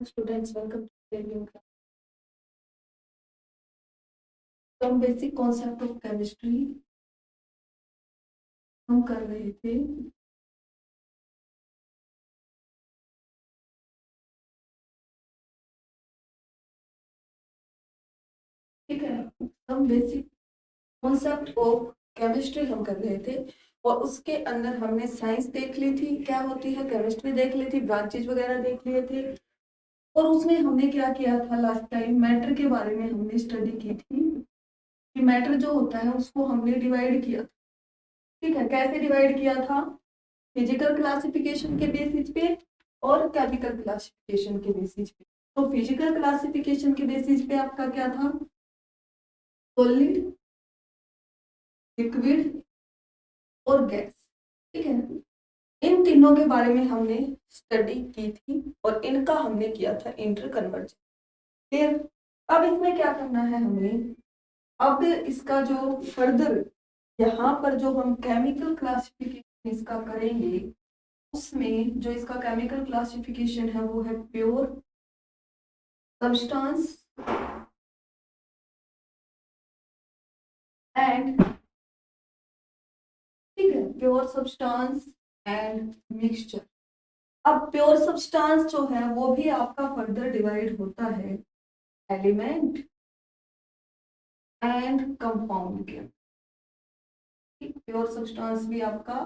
Students, welcome to the new class. Some basic concept of chemistry हम कर रहे थे। ठीक है, हम बेसिक कॉन्सेप्ट ऑफ केमिस्ट्री हम कर रहे थे और उसके अंदर हमने साइंस देख ली थी, क्या होती है केमिस्ट्री देख ली थी, ब्रांचेज वगैरह देख लिए थे और उसमें हमने क्या किया था लास्ट टाइम मैटर के बारे में हमने स्टडी की थी कि मैटर जो होता है उसको हमने डिवाइड किया था। ठीक है, कैसे डिवाइड किया था? फिजिकल क्लासिफिकेशन के बेसिस पे और केमिकल क्लासिफिकेशन के बेसिस पे। तो फिजिकल क्लासिफिकेशन के बेसिस पे आपका क्या था? सॉलिड, लिक्विड और गैस। ठीक है, इन तीनों के बारे में हमने स्टडी की थी और इनका हमने किया था इंटर कन्वर्जन। फिर अब इसमें क्या करना है हमें? अब इसका जो फर्दर यहाँ पर जो हम केमिकल क्लासिफिकेशन इसका करेंगे उसमें जो इसका केमिकल क्लासिफिकेशन है वो है प्योर सब्सटेंस एंड, ठीक है, प्योर सब्सटेंस एंड मिक्सचर। अब प्योर सब्सटेंस जो है वो भी आपका फर्दर डिवाइड होता है एलिमेंट एंड कंपाउंड के। प्योर सब्सटेंस भी आपका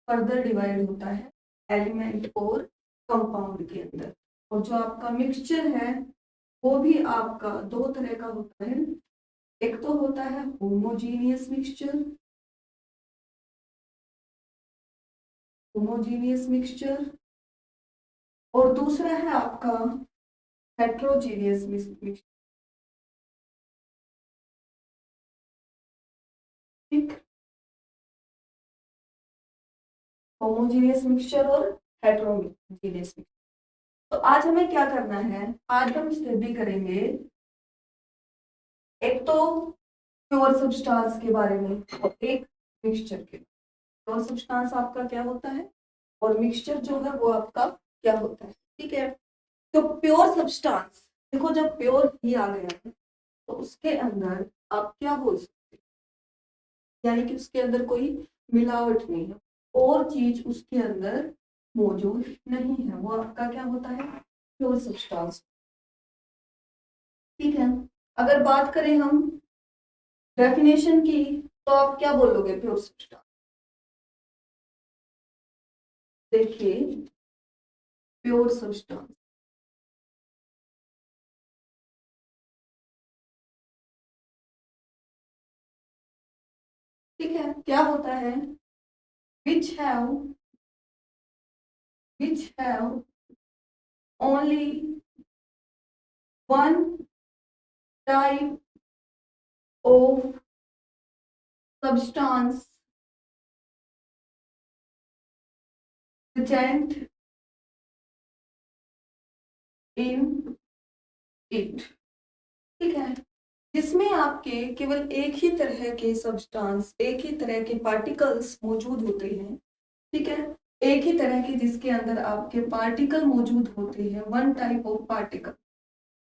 फर्दर डिवाइड होता है एलिमेंट और कंपाउंड के अंदर। और जो आपका मिक्सचर है वो भी आपका दो तरह का होता है। एक तो होता है होमोजीनियस मिक्सचर, होमोजीनियस मिक्सचर, और दूसरा है आपका हेट्रोजीनियस मिक्सचर। ठीक, होमोजीनियस मिक्सचर और हेट्रोजीनियस मिक्सचर। तो आज हमें क्या करना है? आज हम स्टडी करेंगे एक तो प्योर सब्सटेंस के बारे में और एक मिक्सचर के। प्योर सब्सटेंस आपका क्या होता है और मिक्सचर जो है वो आपका क्या होता है। ठीक है, तो प्योर सब्सटेंस देखो, जब प्योर ही आ गया है तो उसके अंदर आप क्या बोल सकते हैं, यानी कि उसके अंदर कोई मिलावट नहीं है और चीज उसके अंदर मौजूद नहीं है, वो आपका क्या होता है? Pure substance. ठीक है, अगर बात करें हम डेफिनेशन की तो आप क्या बोलोगे प्योर सब्सटेंस? देखिए, प्योर सब्सटेंस ठीक है क्या होता है? Which have only one type of substance present in it। ठीक है, जिसमें आपके केवल एक ही तरह के सब्सटेंस, एक ही तरह के पार्टिकल्स मौजूद होते हैं। ठीक है, एक ही तरह के जिसके अंदर आपके पार्टिकल मौजूद होते हैं, वन टाइप ऑफ पार्टिकल।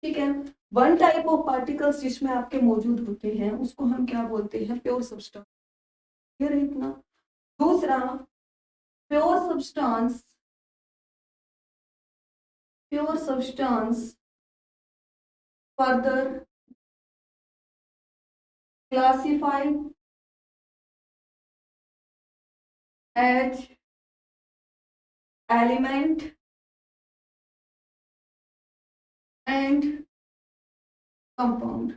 ठीक है, वन टाइप ऑफ पार्टिकल्स जिसमें आपके मौजूद होते हैं उसको हम क्या बोलते हैं? Pure substance. फिर इतना दूसरा, pure substance, pure substance further classified as element and compound.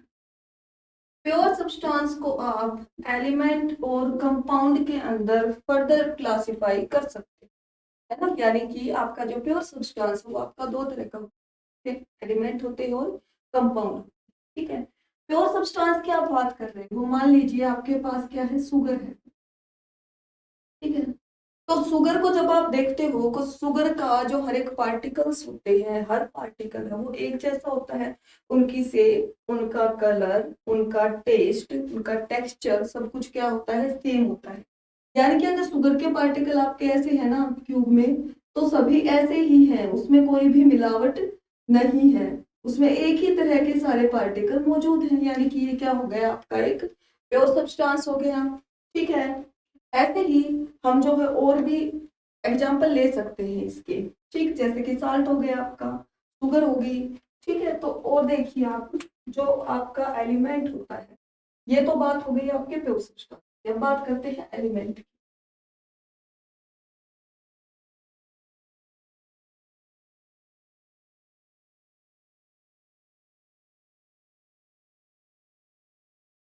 Pure substance को आप एलिमेंट और कंपाउंड के अंदर फर्दर क्लासिफाई कर सकते हैं, है ना। यानी कि आपका जो प्योर सब्सटेंस है वो आपका दो तरह का होता है, एलिमेंट होते हैं और कंपाउंड। ठीक है, प्योर सब्सटेंस की आप बात कर रहे हैं, वो मान लीजिए आपके पास क्या है? शुगर है। ठीक है, तो शुगर को जब आप देखते हो तो शुगर का जो हर एक पार्टिकल्स होते हैं, हर पार्टिकल है वो एक जैसा होता है। उनकी शेप, उनका कलर, उनका टेस्ट, उनका टेक्सचर, सब कुछ क्या होता है? सेम होता है। यानी कि अगर शुगर के पार्टिकल आपके ऐसे है ना क्यूब में, तो सभी ऐसे ही हैं, उसमें कोई भी मिलावट नहीं है, उसमें एक ही तरह के सारे पार्टिकल मौजूद हैं, यानी कि ये क्या हो गया आपका एक प्योर सब्सटेंस हो गया। ठीक है, ऐसे ही हम जो है और भी एग्जाम्पल ले सकते हैं इसके। ठीक, जैसे कि साल्ट हो गया आपका, शुगर होगी। ठीक है, तो और देखिए आप, जो आपका एलिमेंट होता है, ये तो बात हो गई आपके प्योर सब्सटेंस। अब बात करते हैं एलिमेंट की।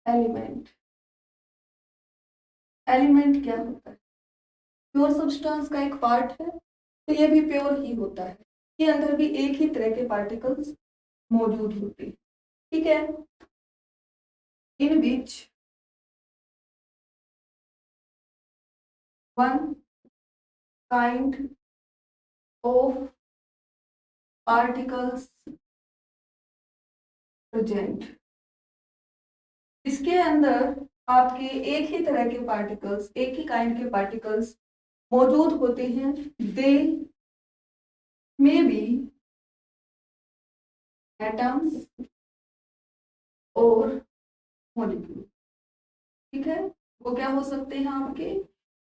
एलिमेंट, एलिमेंट क्या होता है? प्योर सब्सटेंस का एक पार्ट है, तो ये भी प्योर ही होता है। के अंदर भी एक ही तरह के पार्टिकल्स मौजूद होते हैं। ठीक है, in which one kind of particles present, इसके अंदर आपके एक ही तरह के पार्टिकल्स, एक ही काइंड के पार्टिकल्स मौजूद होते हैं। दे मे बी एटम्स और मॉलिक्यूल। ठीक है, वो क्या हो सकते हैं आपके,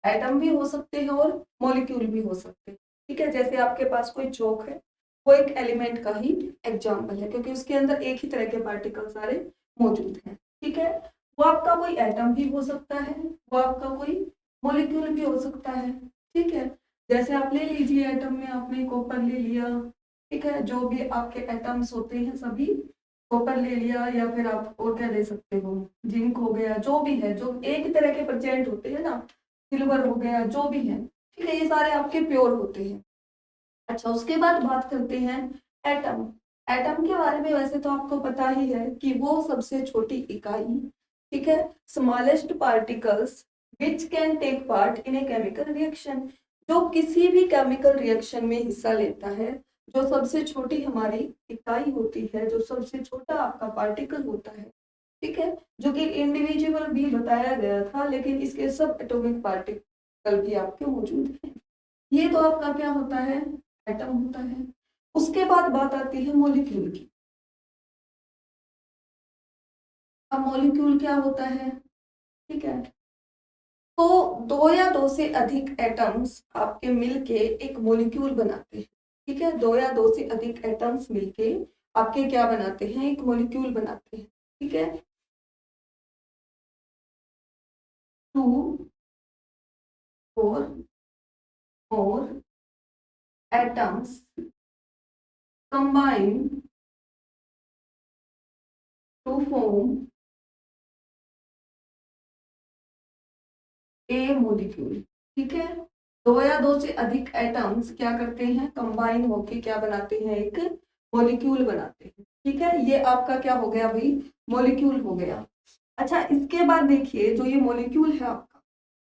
एटम भी हो सकते हैं और मॉलिक्यूल भी हो सकते हैं। ठीक है, जैसे आपके पास कोई चौक है, वो एक एलिमेंट का ही एग्जाम्पल है, क्योंकि उसके अंदर एक ही तरह के पार्टिकल सारे मौजूद हैं। ठीक है, वो आपका कोई एटम भी हो सकता है, वो आपका कोई मॉलिक्यूल भी हो सकता है। ठीक है, जैसे आप ले लीजिए, एटम में आपने कॉपर ले लिया। ठीक है, जो भी आपके एटम्स होते हैं सभी, कॉपर ले लिया, या फिर आप और क्या ले सकते हो, जिंक हो गया, जो भी है, जो एक तरह के प्रेजेंट होते हैं ना, सिल्वर हो गया, जो भी है। ठीक है, ये सारे आपके प्योर होते हैं। अच्छा, उसके बाद बात करते हैं एटम। एटम के बारे में वैसे तो आपको पता ही है कि वो सबसे छोटी इकाई, ठीक है, smallest particles which can take part in a chemical reaction, जो किसी भी केमिकल रिएक्शन में हिस्सा लेता है। जो सबसे छोटी हमारी इकाई होती है, जो सबसे छोटा आपका पार्टिकल होता है, ठीक है, जो कि इंडिविजुअल भी बताया गया था, लेकिन इसके सब एटॉमिक पार्टिकल भी आपके मौजूद हैं। ये तो आपका क्या होता है, एटम होता है। उसके बाद बात आती है मॉलिक्यूल की। अब मॉलिक्यूल क्या होता है? ठीक है, तो दो या दो से अधिक एटम्स आपके मिलके एक मॉलिक्यूल बनाते हैं। ठीक है, दो या दो से अधिक एटम्स मिलके आपके क्या बनाते हैं, एक मॉलिक्यूल बनाते हैं। ठीक है, टू और more atoms combine to form a molecule. ठीक है, दो या दो से अधिक एटम्स क्या करते हैं, कंबाइन होके क्या बनाते हैं, एक मॉलिक्यूल बनाते हैं। ठीक है, ये आपका क्या हो गया भाई, मॉलिक्यूल हो गया। अच्छा, इसके बाद देखिए, जो ये मॉलिक्यूल है आपका,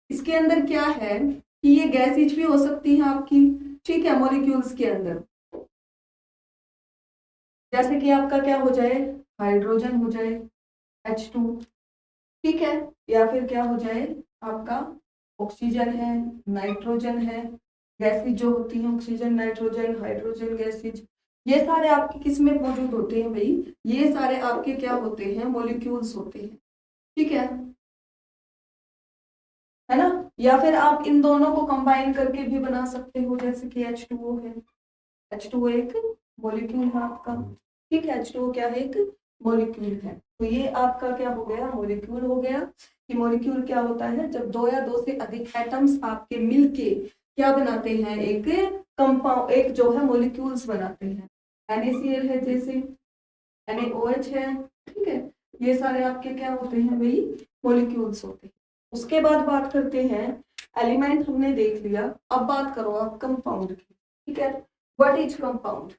इसके अंदर क्या है कि ये गैसेज भी हो सकती है आपकी। ठीक है, मॉलिक्यूल्स के अंदर, जैसे कि आपका क्या हो जाए, हाइड्रोजन हो जाए, H2। ठीक है, या फिर क्या हो जाए आपका, ऑक्सीजन है, नाइट्रोजन है, गैसेज जो होती हैं, ऑक्सीजन, नाइट्रोजन, हाइड्रोजन गैसेज, ये सारे आपके किस में मौजूद होते हैं भाई, ये सारे आपके क्या होते हैं, मॉलिक्यूल्स होते हैं। ठीक है ना, या फिर आप इन दोनों को कंबाइन करके भी बना सकते हो, जैसे कि H2O है, H2O एक मॉलिक्यूल है आपका। ठीक है, H2O क्या है, एक मॉलिक्यूल है। तो ये आपका क्या हो गया, मॉलिक्यूल हो गया। कि मॉलिक्यूल क्या होता है, जब दो या दो से अधिक एटम्स आपके मिलके क्या बनाते हैं, एक कंपाउंड, एक जो है मॉलिक्यूल्स बनाते हैं। NaCl है, जैसे NaOH है। ठीक है, ये सारे आपके क्या होते हैं भाई, मॉलिक्यूल्स होते हैं। उसके बाद बात करते हैं, एलिमेंट हमने देख लिया, अब बात करो आप कंपाउंड की। ठीक है, व्हाट इज कंपाउंड?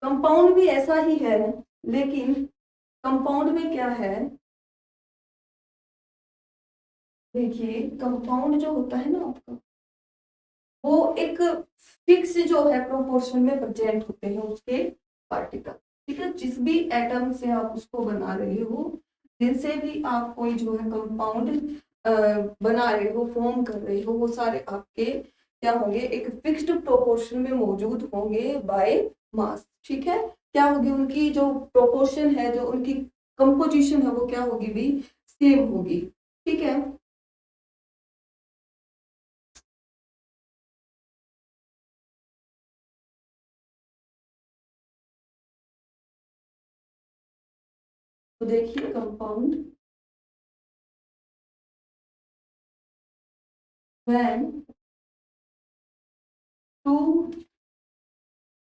कंपाउंड भी ऐसा ही है, लेकिन कंपाउंड में क्या है, देखिए, कंपाउंड जो होता है ना आपका, वो एक फिक्स जो है प्रोपोर्शन में प्रेजेंट होते हैं उसके पार्टिकल। ठीक है, जिस भी एटम से आप उसको बना रहे हो, जिनसे भी आप कोई जो है कंपाउंड बना रहे हो, फॉर्म कर रहे हो, वो सारे आपके क्या होंगे, एक फिक्स्ड प्रोपोर्शन में मौजूद होंगे बाय मास। ठीक है, क्या होगी उनकी जो प्रोपोर्शन है, जो उनकी कंपोजिशन है, वो क्या होगी भी, सेम होगी। ठीक है, तो देखिए compound when two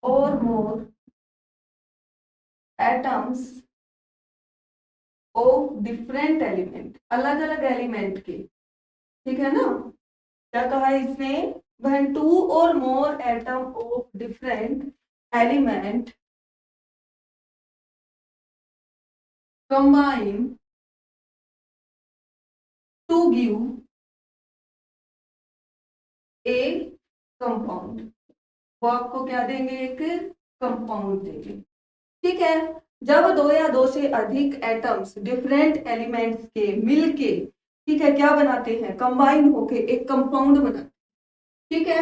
or more atoms of different element, अलग अलग एलिमेंट के, ठीक है ना, क्या कहा इसने, when two or more atom of different element combine to give a compound, वो आपको क्या देंगे, एक कंपाउंड देंगे। ठीक है, जब दो या दो से अधिक एटम्स डिफरेंट एलिमेंट्स के मिलके, ठीक है, क्या बनाते हैं, कंबाइन होके एक कंपाउंड बनाते हैं। ठीक है,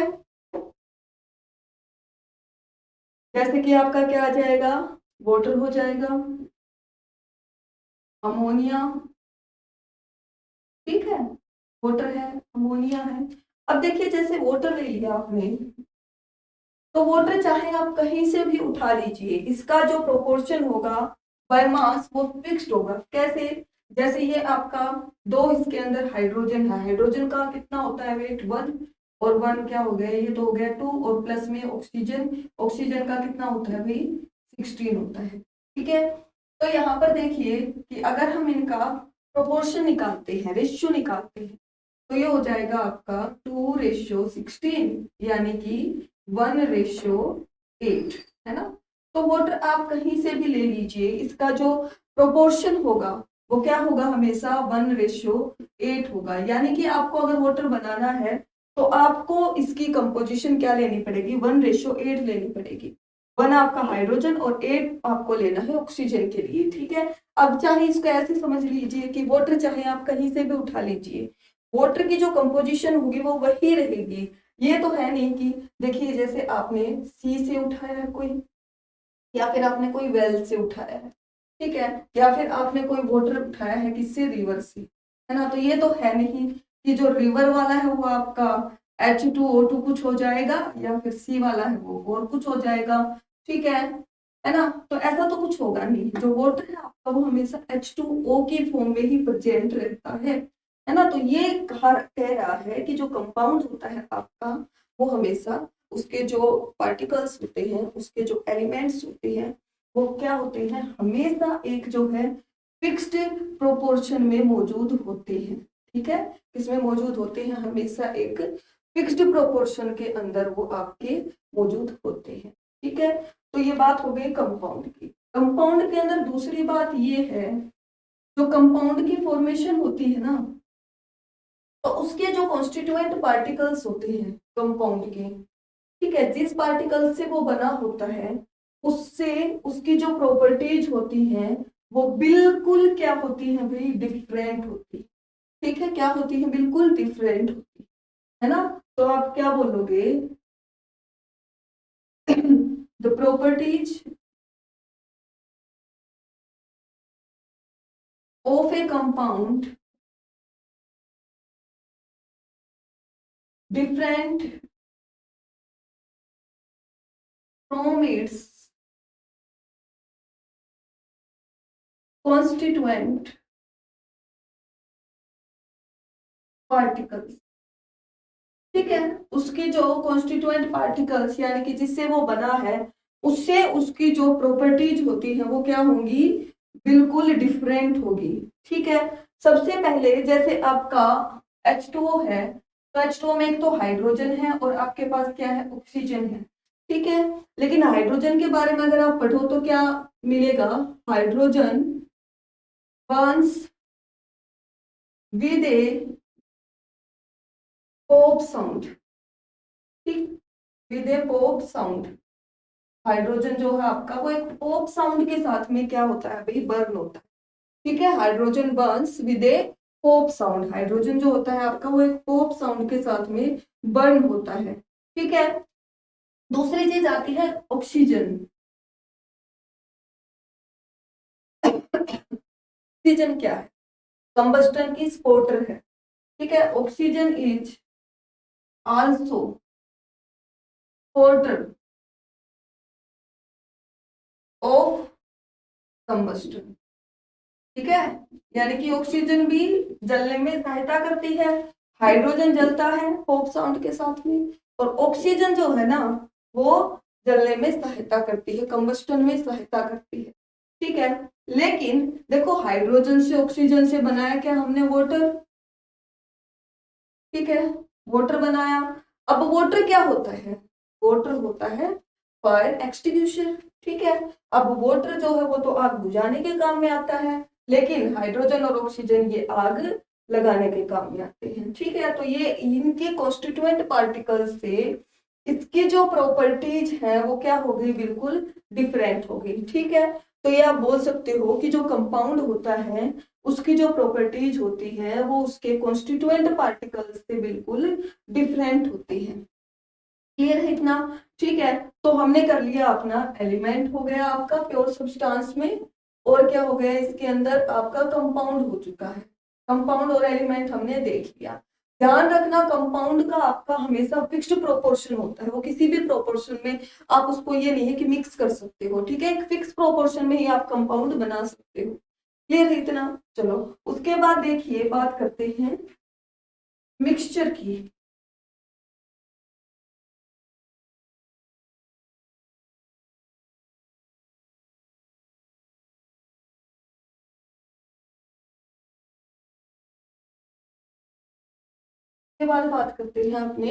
जैसे कि आपका क्या आ जाएगा, वाटर हो जाएगा, अमोनिया, ठीक है, वाटर है, अमोनिया है। अब देखिए जैसे वाटर ले लिया आपने, तो वाटर चाहे आप कहीं से भी उठा लीजिए, इसका जो प्रोपोर्शन होगा बाय मास वो फिक्स्ड होगा। कैसे, जैसे ये आपका दो, इसके अंदर हाइड्रोजन है, हाइड्रोजन का कितना होता है वेट, 1, और 1 क्या हो गया, ये तो हो गया 2, और प्लस में ऑक्सीजन, ऑक्सीजन का कितना होता है भाई, 16 होता है। ठीक है, तो यहाँ पर देखिए कि अगर हम इनका प्रोपोर्शन निकालते हैं, रेशियो निकालते हैं, तो ये हो जाएगा आपका 2:16, यानी कि 1:8, है ना। तो वाटर आप कहीं से भी ले लीजिए, इसका जो प्रोपोर्शन होगा वो क्या होगा, हमेशा 1:8 होगा। यानी कि आपको अगर वाटर बनाना है तो आपको इसकी कंपोजिशन क्या लेनी पड़ेगी, 1:8 लेनी पड़ेगी। 1 आपका हाइड्रोजन और 8 आपको लेना है ऑक्सीजन के लिए। ठीक है, अब चाहे इसको ऐसे समझ लीजिए कि वाटर चाहे आप कहीं से भी उठा लीजिए, वाटर की जो कंपोजिशन होगी वो वही रहेगी। ये तो है नहीं कि देखिए जैसे आपने सी से उठाया है कोई, या फिर आपने कोई वेल से उठाया है, ठीक है, या फिर आपने कोई वाटर उठाया है किससे, रिवर से, है ना। तो ये तो है नहीं कि जो रिवर वाला है वो आपका H2O2 कुछ हो जाएगा, या फिर सी वाला है वो और कुछ हो जाएगा। ठीक है ना, तो ऐसा तो कुछ होगा नहीं, जो वाटर है आपका वो हमेशा H2O की फॉर्म में ही प्रेजेंट रहता है ना। तो ये कह रहा है कि जो कंपाउंड होता है आपका वो हमेशा उसके जो पार्टिकल्स होते हैं, उसके जो एलिमेंट्स होते हैं, वो क्या होते हैं, हमेशा एक जो है फिक्स्ड प्रोपोर्शन में मौजूद होते हैं। ठीक है, इसमें मौजूद होते हैं, हमेशा एक फिक्स्ड प्रोपोर्शन के अंदर वो आपके मौजूद होते हैं। ठीक है, तो ये बात हो गई कंपाउंड की। कंपाउंड के अंदर दूसरी बात ये है, जो कंपाउंड की फॉर्मेशन होती है ना, तो उसके जो कॉन्स्टिट्यूएंट पार्टिकल्स होते हैं कंपाउंड के, ठीक है, जिस पार्टिकल से वो बना होता है उससे उसकी जो प्रॉपर्टीज होती हैं वो बिल्कुल क्या होती है भाई, डिफरेंट होती है। ठीक है, क्या होती है, बिल्कुल डिफरेंट होती है ना। तो आप क्या बोलोगे, the properties of A compound different from its constituent particles. ठीक है, उसके जो कॉन्स्टिट्यूएंट पार्टिकल्स यानी कि जिससे वो बना है, उससे उसकी जो प्रॉपर्टीज होती है वो क्या होंगी, बिल्कुल डिफरेंट होगी। ठीक है, सबसे पहले जैसे आपका H2O है, तो H2O में एक तो हाइड्रोजन है और आपके पास क्या है, ऑक्सीजन है। ठीक है, लेकिन हाइड्रोजन के बारे में अगर आप पढ़ो तो क्या मिलेगा, hydrogen burns with a pop sound. ठीक, with a pop sound, hydrogen जो है आपका वो एक पॉप साउंड के साथ में क्या होता है भाई, बर्न होता है। ठीक है, hydrogen burns with A pope sound, hydrogen जो होता है आपका वो एक पोप साउंड के साथ में बर्न होता है। ठीक है, दूसरी चीज आती है ऑक्सीजन। ऑक्सीजन क्या है? कंबस्टन की सपोर्टर है। ठीक है, oxygen is also supporter of combustion. ठीक है, यानी कि ऑक्सीजन भी जलने में सहायता करती है, हाइड्रोजन जलता है होप साउंड के साथ में, और ऑक्सीजन जो है ना वो जलने में सहायता करती है, कंबस्टन में सहायता करती है। ठीक है, लेकिन देखो हाइड्रोजन से ऑक्सीजन से बनाया क्या हमने? वाटर। ठीक है, वाटर बनाया। अब वाटर क्या होता है? वाटर होता है फायर एक्सटिंग्विशर। ठीक है, अब वाटर जो है वो तो आग बुझाने के काम में आता है, लेकिन हाइड्रोजन और ऑक्सीजन ये आग लगाने के काम में आते हैं। ठीक है, तो ये इनके कॉन्स्टिट्यूएंट पार्टिकल से इसकी जो प्रॉपर्टीज है वो क्या हो गई? बिल्कुल डिफरेंट हो गई। ठीक है, तो ये आप बोल सकते हो कि जो कंपाउंड होता है उसकी जो प्रॉपर्टीज होती है वो उसके कॉन्स्टिट्यूएंट पार्टिकल्स से बिल्कुल डिफरेंट होती है। क्लियर है इतना? ठीक है, तो हमने कर लिया अपना एलिमेंट हो गया आपका प्योर सब्सटेंस में, और क्या हो गया इसके अंदर? आपका कंपाउंड हो चुका है। कंपाउंड और एलिमेंट हमने देख लिया। ध्यान रखना कंपाउंड का आपका हमेशा फिक्स्ड प्रोपोर्शन होता है, वो किसी भी प्रोपोर्शन में आप उसको ये नहीं है कि मिक्स कर सकते हो। ठीक है, एक फिक्स प्रोपोर्शन में ही आप कंपाउंड बना सकते हो। क्लियर है इतना? चलो उसके बाद देखिए बात करते हैं मिक्सचर की। के बाद बात करते हैं अपने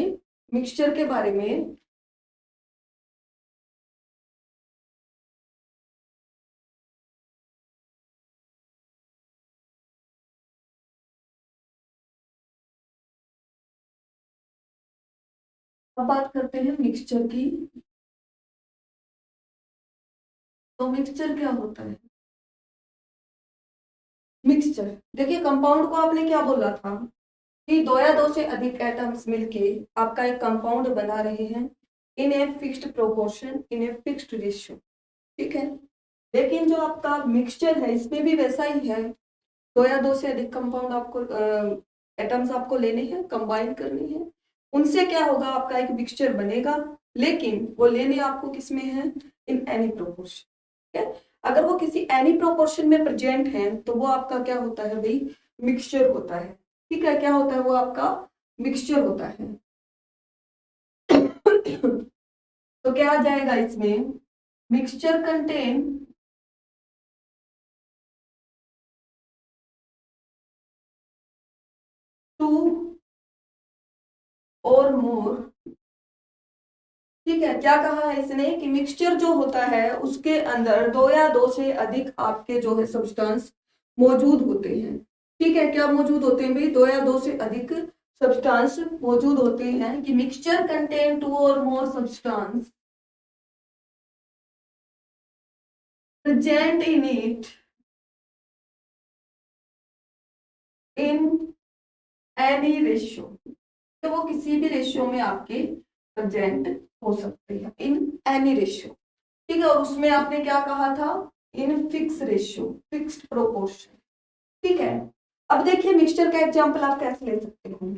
मिक्सचर के बारे में। अब बात करते हैं मिक्सचर की। तो मिक्सचर क्या होता है? मिक्सचर देखिए, कंपाउंड को आपने क्या बोला था कि दो या दो से अधिक एटम्स मिलके आपका एक कंपाउंड बना रहे हैं in a fixed proportion, in a fixed ratio. ठीक है, लेकिन जो आपका मिक्सचर है इसमें भी वैसा ही है। दो या दो से अधिक कंपाउंड आपको एटम्स आपको लेने हैं, कंबाइन करने हैं, उनसे क्या होगा? आपका एक मिक्सचर बनेगा, लेकिन वो लेने आपको किस में है? In any proportion. ठीक है, अगर वो किसी एनी प्रोपोर्शन में प्रेजेंट है तो वो आपका क्या होता है भाई? मिक्सचर होता है। ठीक है, क्या होता है? वो आपका मिक्सचर होता है। तो क्या आ जाएगा इसमें? मिक्सचर कंटेन टू और मोर। ठीक है, क्या कहा है इसने कि मिक्सचर जो होता है उसके अंदर दो या दो से अधिक आपके जो है सब्सटेंस मौजूद होते हैं। ठीक है, क्या मौजूद होते हैं भाई? दो या दो से अधिक सब्सटेंस मौजूद होते हैं कि मिक्सचर कंटेन टू और more substance present in it in any ratio. तो वो किसी भी रेशियो में आपके प्रेजेंट हो सकते हैं, इन एनी रेशियो। ठीक है, और उसमें आपने क्या कहा था? In fix ratio, fixed proportion. ठीक है, अब देखिए मिक्सचर का एग्जांपल आप कैसे ले सकते हो?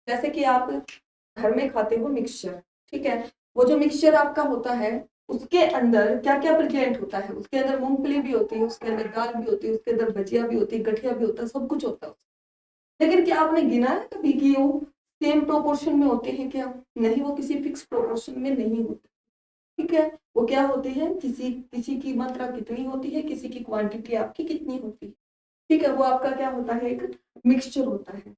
जैसे कि आप घर में खाते हो मिक्सचर। ठीक है, वो जो मिक्सचर आपका होता है उसके अंदर क्या क्या प्रेजेंट होता है? उसके अंदर मूंगफली भी होती है, उसके अंदर दाल भी होती है, उसके अंदर भजिया भी होती है, गठिया भी होता है, सब कुछ होता है। लेकिन क्या आपने गिना है कभी कि वो सेम प्रोपोर्शन में होते हैं क्या? नहीं, वो किसी फिक्स प्रोपोर्शन में नहीं होते। ठीक है, वो क्या होते हैं? किसी किसी की मात्रा कितनी होती है, किसी की क्वांटिटी आपकी कितनी होती है। ठीक है, वो आपका क्या होता है? एक मिक्सचर होता है।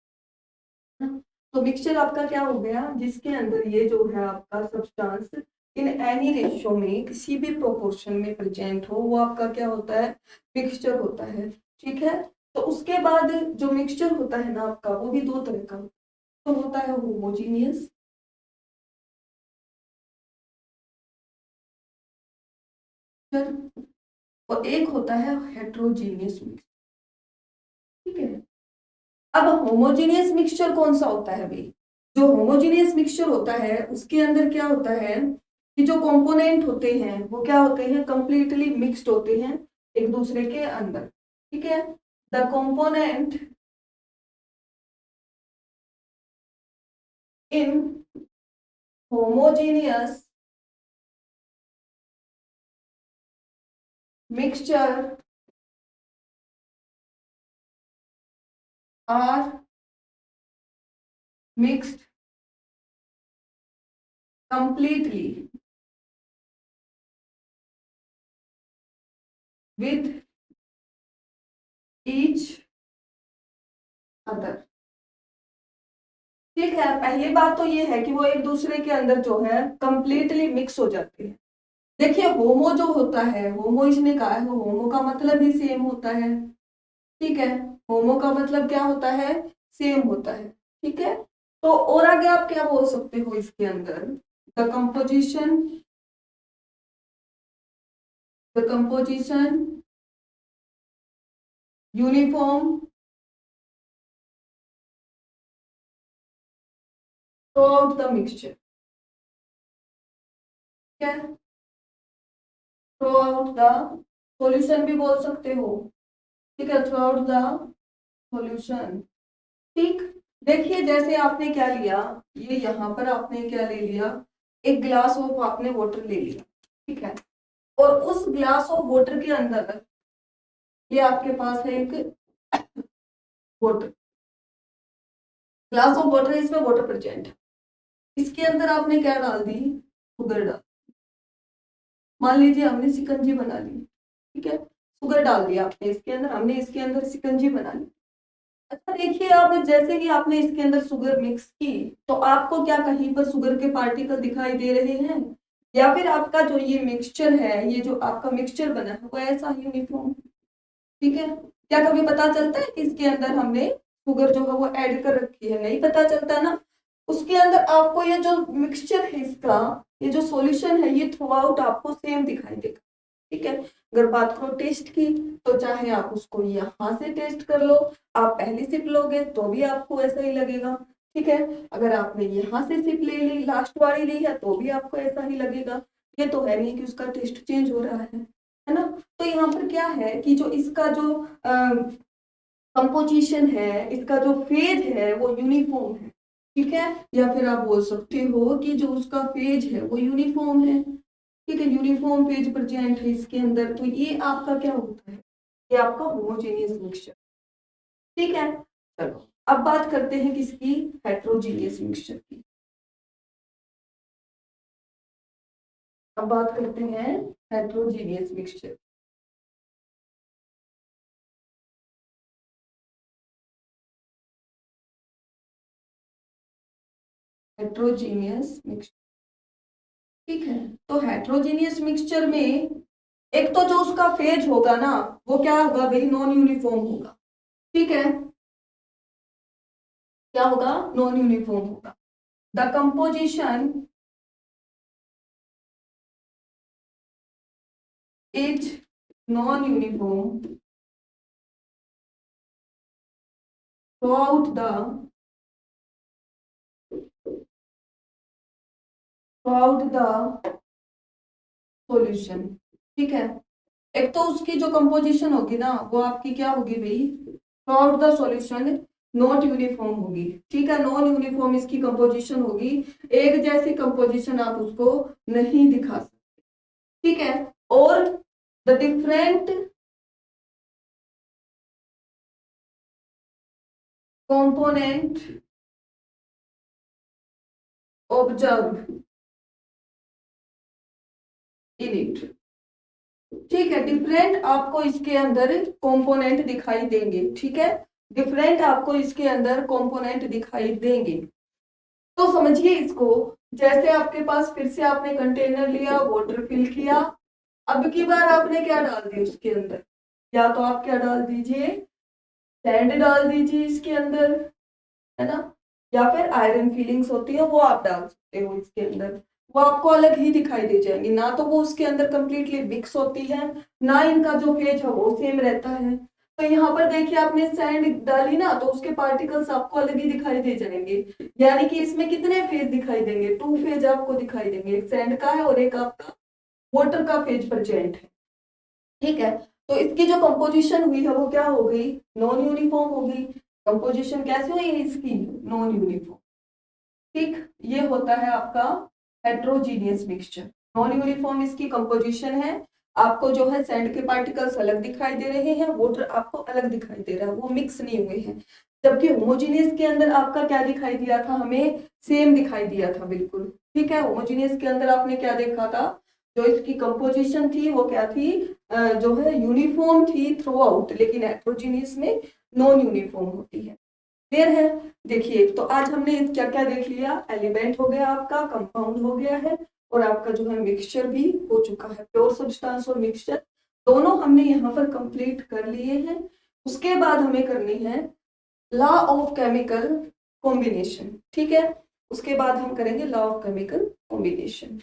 तो मिक्सचर आपका क्या हो गया? जिसके अंदर ये जो है आपका सब्सटेंस इन एनी रेशियो में किसी भी प्रोपोर्शन में प्रेजेंट हो वो आपका क्या होता है? मिक्सचर होता है। ठीक है, तो उसके बाद जो मिक्सचर होता है ना आपका वो भी दो तरह का होता है। तो होता है होमोजीनियस मिक्सचर, और एक होता है हेट्रोजीनियस मिक्सचर। ठीक है, अब होमोजेनियस मिक्सचर कौन सा होता है भाई? जो होमोजेनियस मिक्सचर होता है उसके अंदर क्या होता है कि जो कंपोनेंट होते हैं वो क्या होते हैं, कंप्लीटली मिक्स्ड होते हैं एक दूसरे के अंदर। ठीक है, the component in homogeneous mixture are mixed completely with each other। ठीक है, पहली बात तो ये है कि वो एक दूसरे के अंदर जो है कंप्लीटली मिक्स हो जाते हैं। देखिए होमो जो होता है, होमो इसने कहा है, होमो का मतलब ही सेम होता है। ठीक है, होमो का मतलब क्या होता है, सेम होता है। ठीक है, तो और आगे आप क्या बोल सकते हो इसके अंदर, the composition, the composition uniform through out the mixture. ठीक है, थ्रू आउट द सॉल्यूशन भी बोल सकते हो। ठीक है, थ्रू आउट द सॉल्यूशन। ठीक, देखिए जैसे आपने क्या लिया, ये यहाँ पर आपने क्या ले लिया, एक ग्लास ऑफ आपने वाटर ले लिया। ठीक है, और उस ग्लास ऑफ वाटर के अंदर ये आपके पास है एक वाटर, ग्लास ऑफ वाटर, इसमें वाटर प्रेजेंट है। इसके अंदर आपने क्या डाल दी, शुगर डाल। मान लीजिए हमने शिकंजी बना ली। ठीक है, शुगर डाल दिया आपने इसके अंदर, हमने इसके अंदर शिकंजी बना ली। अच्छा देखिए, आप जैसे कि आपने इसके अंदर शुगर मिक्स की तो आपको क्या कहीं पर शुगर के पार्टिकल दिखाई दे रहे हैं, या फिर आपका जो ये मिक्सचर है, ये जो आपका मिक्सचर बना है वो ऐसा यूनिफॉर्म। ठीक है, क्या कभी पता चलता है कि इसके अंदर हमने शुगर जो है वो ऐड कर रखी है? नहीं पता चलता ना। उसके अंदर आपको ये जो मिक्सचर है इसका, ये जो सॉल्यूशन है, ये थ्रू आउट आपको सेम दिखाई देगा। ठीक है, अगर बात करो टेस्ट की, तो चाहे आप उसको यहाँ से टेस्ट कर लो, आप पहली सिप लोगे तो भी आपको ऐसा ही लगेगा। ठीक है, अगर आपने यहाँ से सिप ले ली, लास्ट वाली ली है, तो भी आपको ऐसा ही लगेगा। ये तो है नहीं कि उसका टेस्ट चेंज हो रहा है ना। तो यहाँ पर क्या है कि जो इसका जो कंपोजिशन है, इसका जो फेज है वो यूनिफॉर्म है। ठीक है, या फिर आप बोल सकते हो कि जो उसका फेज है वो यूनिफॉर्म है। ठीक है, यूनिफॉर्म फेज प्रेजेंट है इसके अंदर, तो ये आपका क्या होता है, ये आपका होमोजेनियस मिक्सचर। ठीक है, चलो अब बात करते हैं किसकी, हेट्रोजीनियस मिक्सचर की। अब बात करते हैं हेट्रोजीनियस मिक्सचर। Heterogeneous mixture. ठीक है, तो हेट्रोजीनियस मिक्सचर में एक तो जो उसका फेज होगा ना, वो क्या होगा भाई, नॉन यूनिफॉर्म होगा। ठीक है, क्या होगा, नॉन यूनिफॉर्म होगा। The composition is non uniform throughout the throughout the solution। ठीक है, एक तो उसकी जो कंपोजिशन होगी ना वो आपकी क्या होगी भाई, through the solution not uniform होगी। ठीक है, नॉन यूनिफॉर्म इसकी कंपोजिशन होगी, एक जैसी कंपोजिशन आप उसको नहीं दिखा सकते। ठीक है, और the different component observe in it. ठीक है, डिफरेंट आपको इसके अंदर कंपोनेंट दिखाई देंगे। ठीक है, डिफरेंट आपको इसके अंदर कंपोनेंट दिखाई देंगे। तो समझिए इसको, जैसे आपके पास फिर से आपने कंटेनर लिया, वाटर फिल किया, अब की बार आपने क्या डाल दी उसके अंदर, या तो आप क्या डाल दीजिए, सैंड डाल दीजिए इसके अंदर, है ना, या फिर आयरन फीलिंग्स होती है वो आप डाल सकते हो इसके अंदर। वो आपको अलग ही दिखाई दे जाएंगी, ना तो वो उसके अंदर कंप्लीटली मिक्स होती है, ना इनका जो फेज है वो सेम रहता है। तो यहाँ पर देखिए आपने सैंड डाली ना, तो उसके पार्टिकल्स आपको अलग ही दिखाई दे जाएंगे। यानी कि इसमें कितने फेज दिखाई देंगे, 2 फेज आपको दिखाई देंगे, एक सैंड का है और एक आपका वाटर का फेज प्रेजेंट है। ठीक है, तो इसकी जो कंपोजिशन हुई है वो क्या हो गई, नॉन यूनिफॉर्म हो गई। कंपोजिशन कैसे हुई है इसकी, नॉन यूनिफॉर्म। ठीक, ये होता है आपका हेट्रोजीनियस मिक्सचर। नॉन यूनिफॉर्म इसकी कंपोजिशन है, आपको जो है सैंड के पार्टिकल्स अलग दिखाई दे रहे हैं, वाटर आपको अलग दिखाई दे रहा है, वो मिक्स नहीं हुए हैं। जबकि होमोजीनियस के अंदर आपका क्या दिखाई दिया था, हमें सेम दिखाई दिया था बिल्कुल। ठीक है, होमोजीनियस के अंदर आपने क्या देखा था, जो इसकी कंपोजिशन थी वो क्या थी, जो है यूनिफॉर्म थी थ्रू आउट, लेकिन हेट्रोजीनियस में नॉन यूनिफॉर्म होती है। क्लियर है। देखिए, तो आज हमने क्या क्या देख लिया, एलिमेंट हो गया आपका, कंपाउंड हो गया है, और आपका जो है मिक्सचर भी हो चुका है। प्योर सब्सटेंस और मिक्सचर दोनों हमने यहाँ पर कंप्लीट कर लिए हैं। उसके बाद हमें करनी है लॉ ऑफ केमिकल कॉम्बिनेशन। ठीक है, उसके बाद हम करेंगे लॉ ऑफ केमिकल कॉम्बिनेशन।